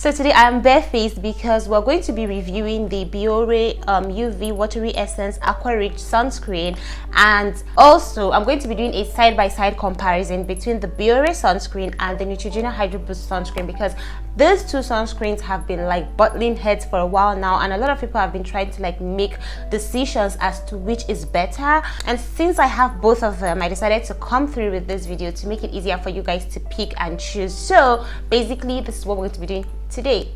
So today I am barefaced because we're going to be reviewing the Biore UV Watery Essence Aqua Rich Sunscreen, and also I'm going to be doing a side-by-side comparison between the Biore sunscreen and the Neutogena Hydro Boost sunscreen, because these two sunscreens have been like butting heads for a while now, and a lot of people have been trying to like make decisions as to which is better. And since I have both of them, I decided to come through with this video to make it easier for you guys to pick and choose. So basically this is what we're going to be doing today.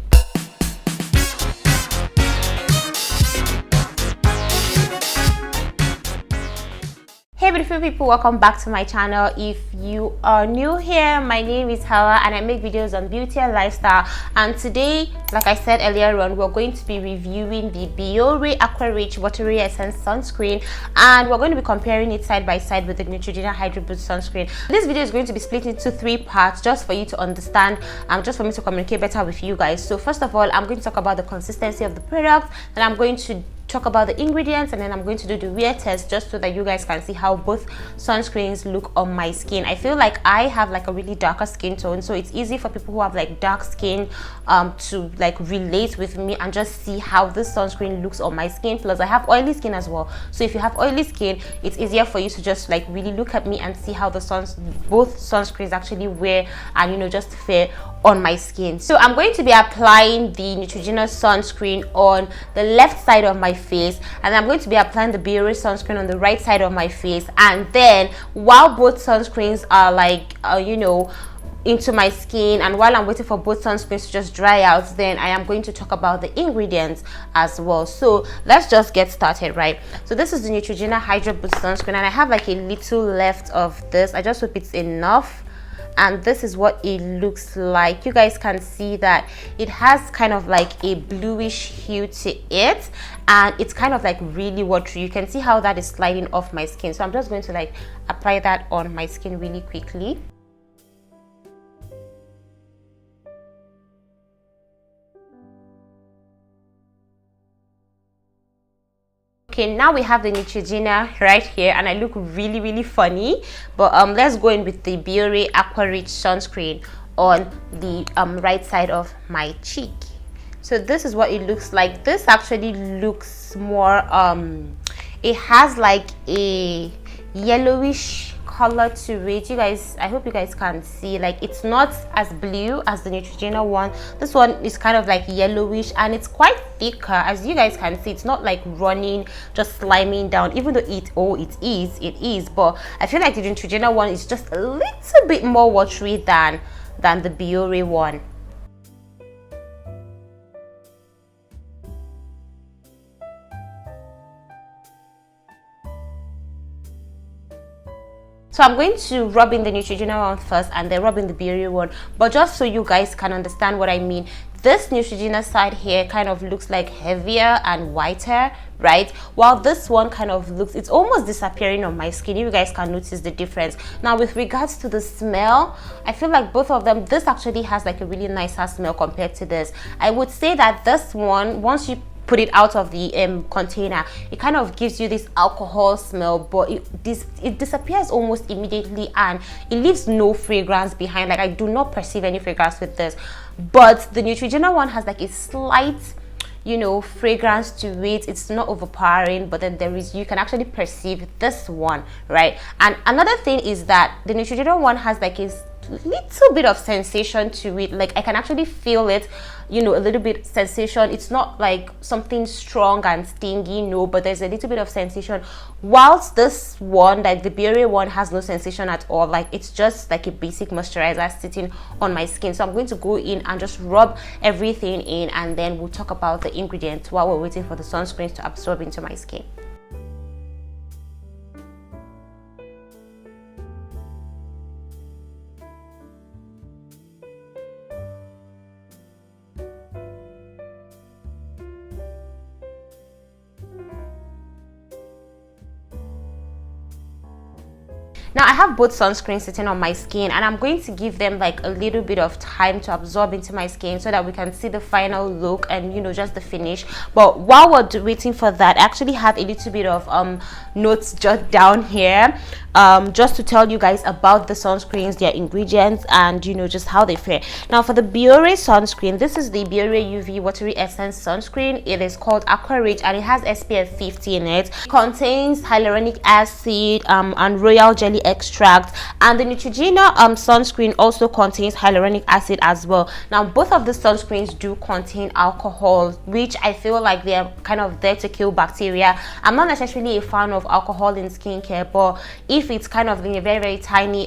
Hey beautiful people, welcome back to my channel. If you are new here, my name is Hala and I make videos on beauty and lifestyle, and today, like I said earlier on, we're going to be reviewing the Biore Aqua Rich Watery Essence sunscreen, and we're going to be comparing it side by side with the Neutogena Hydro Boost sunscreen. This video is going to be split into 3 parts just for you to understand, just for me to communicate better with you guys. So first of all, I'm going to talk about the consistency of the product, then I'm going to talk about the ingredients, and then I'm going to do the wear test just so that you guys can see how both sunscreens look on my skin. I feel like I have like a really darker skin tone, so it's easy for people who have like dark skin to like relate with me and just see how this sunscreen looks on my skin. Plus I have oily skin as well, so if you have oily skin, it's easier for you to just like really look at me and see how the both sunscreens actually wear and just fare on my skin. So I'm going to be applying the Neutogena sunscreen on the left side of my face, and I'm going to be applying the Biore sunscreen on the right side of my face. And then while both sunscreens are like into my skin, and while I'm waiting for both sunscreens to just dry out, then I am going to talk about the ingredients as well. So let's just get started, right? So this is the Neutogena Hydro Boost sunscreen, and I have like a little left of this. I just hope it's enough. And this is what it looks like. You guys can see that it has kind of like a bluish hue to it, and it's kind of like really watery. You can see how that is sliding off my skin, so I'm just going to like apply that on my skin really quickly. Okay, now we have the Neutogena right here, and I look really funny, but let's go in with the Biore Aqua Rich sunscreen on the right side of my cheek. So this is what it looks like. This actually looks more it has like a yellowish color to it. You guys, I hope you guys can see, like it's not as blue as the Neutogena one. This one is kind of like yellowish, and it's quite thicker. As you guys can see, it's not like running, just sliming down, even though it is, but I feel like the Neutogena one is just a little bit more watery than the Biore one. So I'm going to rub in the Neutogena one first and then rub in the Biore one, but just so you guys can understand what I mean, this Neutogena side here kind of looks like heavier and whiter, right? While this one kind of looks, it's almost disappearing on my skin. You guys can notice the difference. Now with regards to the smell, I feel like both of them, this actually has like a really nicer smell compared to this. I would say that this one, once you put it out of the container, it kind of gives you this alcohol smell, but it disappears almost immediately, and it leaves no fragrance behind. Like I do not perceive any fragrance with this, but the Neutogena one has like a slight fragrance to it. It's not overpowering, but then you can actually perceive this one, right? And another thing is that the Neutogena one has like a little bit of sensation to it. Like I can actually feel it, a little bit sensation. It's not like something strong and stingy, no, but there's a little bit of sensation, whilst this one, like the Biore one, has no sensation at all. Like it's just like a basic moisturizer sitting on my skin. So I'm going to go in and just rub everything in, and then we'll talk about the ingredients while we're waiting for the sunscreens to absorb into my skin. Now I have both sunscreens sitting on my skin, and I'm going to give them like a little bit of time to absorb into my skin so that we can see the final look and just the finish. But while we're waiting for that, I actually have a little bit of notes jot down here. just to tell you guys about the sunscreens, their ingredients, and you know, just how they fare. Now for the Biore sunscreen, this is the Biore UV Watery Essence sunscreen. It is called Aqua and it has SPF 50 in it. It contains hyaluronic acid and royal jelly extract, and the Neutrogena sunscreen also contains hyaluronic acid as well. Now both of the sunscreens do contain alcohol, which I feel like they're kind of there to kill bacteria. I'm not necessarily a fan of alcohol in skincare, but if it's kind of in a very tiny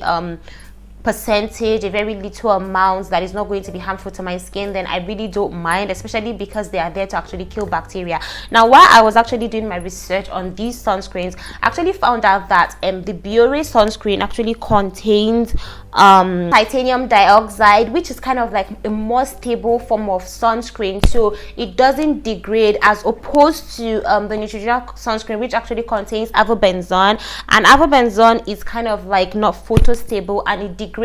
percentage, a very little amount that is not going to be harmful to my skin, then I really don't mind, especially because they are there to actually kill bacteria. Now while I was actually doing my research on these sunscreens, I actually found out that the Biore sunscreen actually contains titanium dioxide, which is kind of like a more stable form of sunscreen, so it doesn't degrade, as opposed to the Neutrogena sunscreen, which actually contains avobenzone, and avobenzone is kind of like not photo stable and it degrades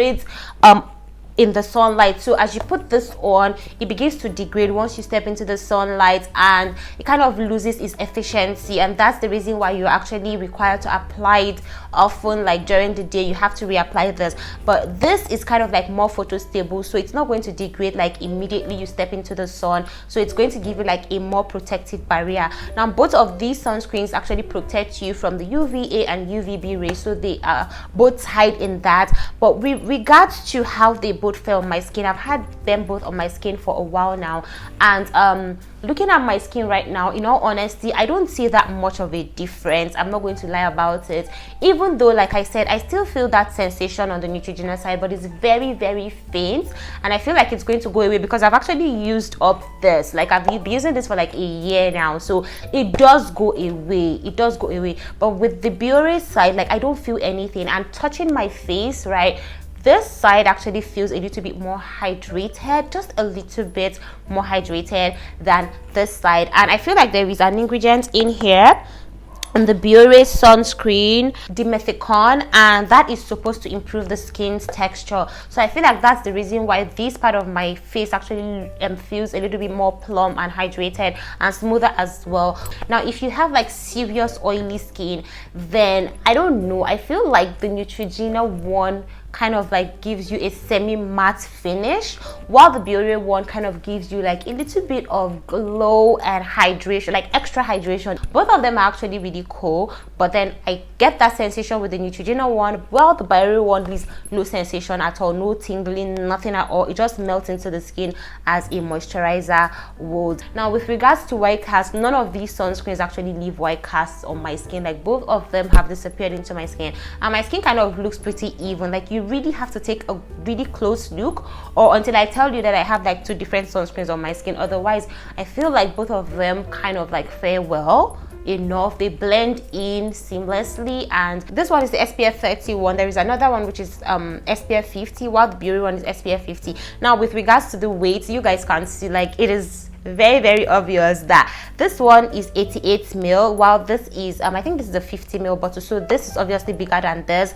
in the sunlight. So as you put this on, it begins to degrade once you step into the sunlight, and it kind of loses its efficiency, and that's the reason why you're actually required to apply it often. Like during the day you have to reapply this, but this is kind of like more photo stable, so it's not going to degrade like immediately you step into the sun, so it's going to give you like a more protective barrier. Now both of these sunscreens actually protect you from the UVA and UVB rays, so they are both tied in that. But with regards to how they both feel on my skin, I've had them both on my skin for a while now, and looking at my skin right now, in all honesty, I don't see that much of a difference. I'm not going to lie about it, even though, like I said, I still feel that sensation on the Neutrogena side, but it's very faint, and I feel like it's going to go away because I've actually used up this. Like I've been using this for like a year now, so it does go away. It does go away. But with the Biore side, like I don't feel anything. I'm touching my face, right? This side actually feels a little bit more hydrated, just a little bit more hydrated than this side. And I feel like there is an ingredient in here in the Biore sunscreen, dimethicone, and that is supposed to improve the skin's texture. So I feel like that's the reason why this part of my face actually feels a little bit more plump and hydrated and smoother as well. Now if you have like serious oily skin, then I don't know, I feel like the Neutrogena one kind of like gives you a semi-matte finish, while the Biore one kind of gives you like a little bit of glow and hydration, like extra hydration. Both of them are actually really cool, but then I get that sensation with the Neutrogena one, while the Biore one leaves no sensation at all, no tingling, nothing at all. It just melts into the skin as a moisturizer would. Now with regards to white cast, none of these sunscreens actually leave white casts on my skin. Like both of them have disappeared into my skin, and my skin kind of looks pretty even. Like you really have to take a really close look, or until I tell you that I have like two different sunscreens on my skin. Otherwise I feel like both of them kind of like fare well enough, they blend in seamlessly. And this one is the SPF 30 one. There is another one which is SPF 50, while the Biore one is SPF 50. Now with regards to the weight, you guys can see like it is very obvious that this one is 88 ml, while this is I think this is a 50 ml bottle, so this is obviously bigger than this.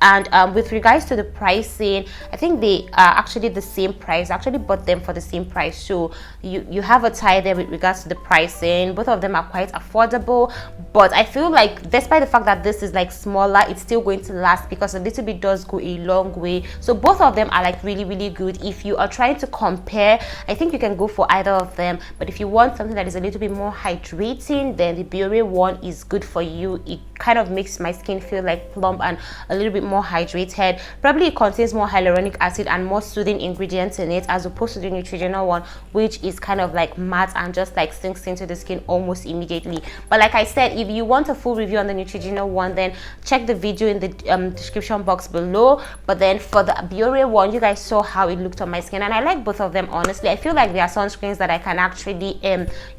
And with regards to the pricing, I think they are actually the same price. I actually bought them for the same price, so you have a tie there with regards to the pricing. Both of them are quite affordable, but I feel like despite the fact that this is like smaller, it's still going to last, because a little bit does go a long way. So both of them are like really good. If you are trying to compare, I think you can go for either of them. But if you want something that is a little bit more hydrating, then the Biore one is good for you. It kind of makes my skin feel like plump and a little bit more hydrated. Probably it contains more hyaluronic acid and more soothing ingredients in it, as opposed to the Neutrogena one, which is kind of like matte and just like sinks into the skin almost immediately. But like I said, if you want a full review on the Neutrogena one, then check the video in the description box below. But then for the Biore one, you guys saw how it looked on my skin, and I like both of them. Honestly, I feel like they are sunscreens that I can actually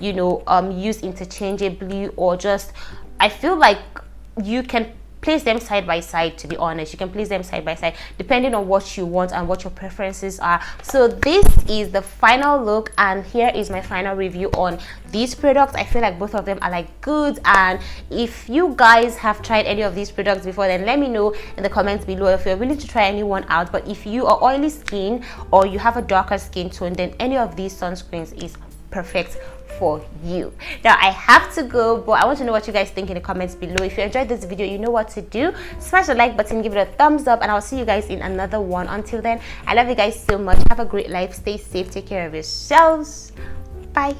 use interchangeably, or just I feel like you can place them side by side. To be honest, you can place them side by side depending on what you want and what your preferences are. So this is the final look, and here is my final review on these products. I feel like both of them are like good, and if you guys have tried any of these products before, then let me know in the comments below if you're willing to try anyone out. But if you are oily skin or you have a darker skin tone, then any of these sunscreens is perfect for you. Now I have to go, but I want to know what you guys think in the comments below. If you enjoyed this video, you know what to do. Smash the like button, give it a thumbs up, and I'll see you guys in another one. Until then, I love you guys so much. Have a great life, stay safe, take care of yourselves. Bye.